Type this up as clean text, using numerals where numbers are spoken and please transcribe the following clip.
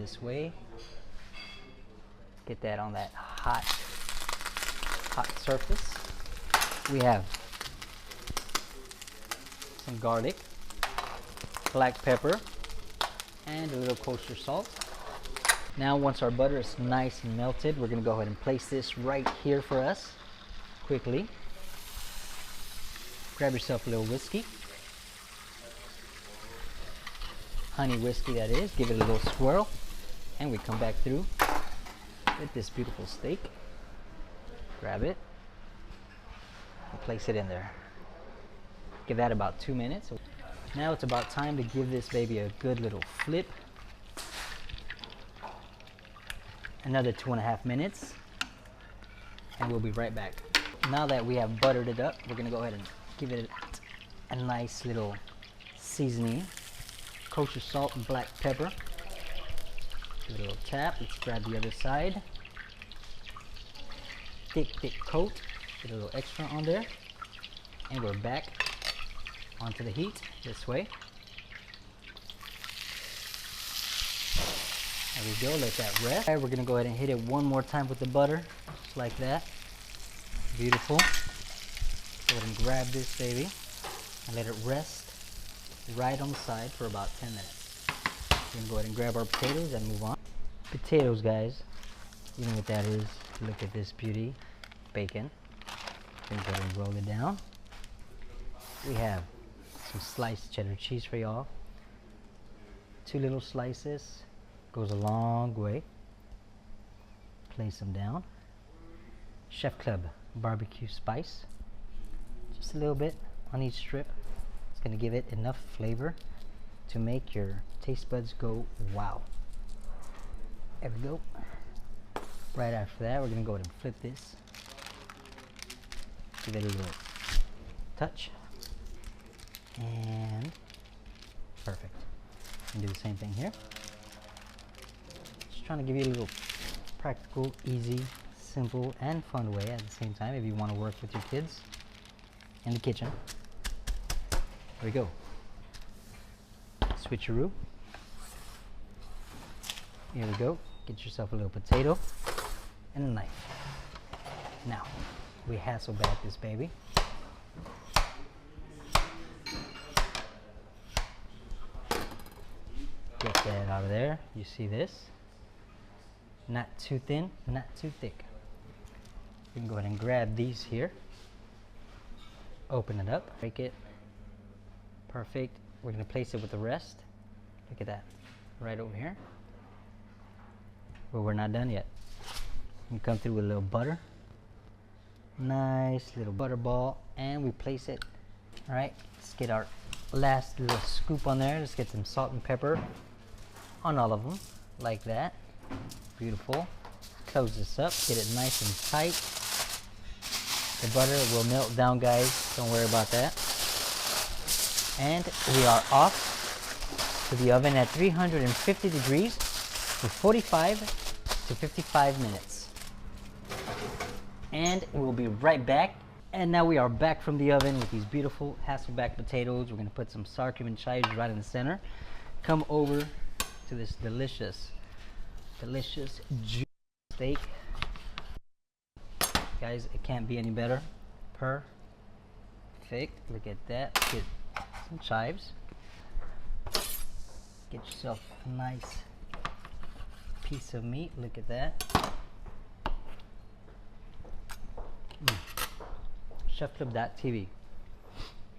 this way. Get that on that hot surface. We have some garlic, black pepper, and a little kosher salt. Now once our butter is nice and melted, we're going to go ahead and place this right here for us quickly. Grab yourself a little whiskey, honey whiskey that is. Give it a little swirl, and we come back through with this beautiful steak. Grab it and place it in there. Give that about 2 minutes. Now it's about time to give this baby a good little flip. Another 2.5 minutes, and we'll be right back. Now that we have buttered it up, we're gonna go ahead and give it a nice little seasoning. Kosher salt and black pepper. Give it a little tap. Let's grab the other side. Thick coat. Get a little extra on there. And we're back onto the heat this way. There we go, let that rest. Alright, we're gonna go ahead and hit it one more time with the butter, just like that. Beautiful. Go ahead and grab this baby and let it rest right on the side for about 10 minutes. We're gonna go ahead and grab our potatoes and move on. Potatoes, guys, you know what that is. Look at this beauty. Bacon. Then go ahead and roll it down. We have some sliced cheddar cheese for y'all. 2 little slices. Goes a long way. Place them down. Chefclub barbecue spice. Just a little bit on each strip. It's going to give it enough flavor to make your taste buds go wow. There we go. Right after that, we're going to go ahead and flip this. Give it a little touch. And perfect. And do the same thing here. Trying to give you a little practical, easy, simple, and fun way at the same time if you want to work with your kids in the kitchen. There we go. Switcheroo. Here we go. Get yourself a little potato and a knife. Now, we Hasselback this baby. Get that out of there. You see this? Not too thin, not too thick. We can go ahead and grab these here. Open it up, break it. Perfect. We're going to place it with the rest. Look at that. Right over here. But we're not done yet. We come through with a little butter. Nice little butter ball. And we place it. Alright, let's get our last little scoop on there. Let's get some salt and pepper on all of them. Like that. Beautiful. Close this up. Get it nice and tight. The butter will melt down, guys. Don't worry about that. And we are off to the oven at 350 degrees for 45 to 55 minutes. And we'll be right back. And now we are back from the oven with these beautiful Hasselback potatoes. We're going to put some sour cream and chives right in the center. Come over to this delicious juicy steak. Guys, it can't be any better. Perfect. Look at that. Get some chives. Get yourself a nice piece of meat. Look at that. Chefclub.tv.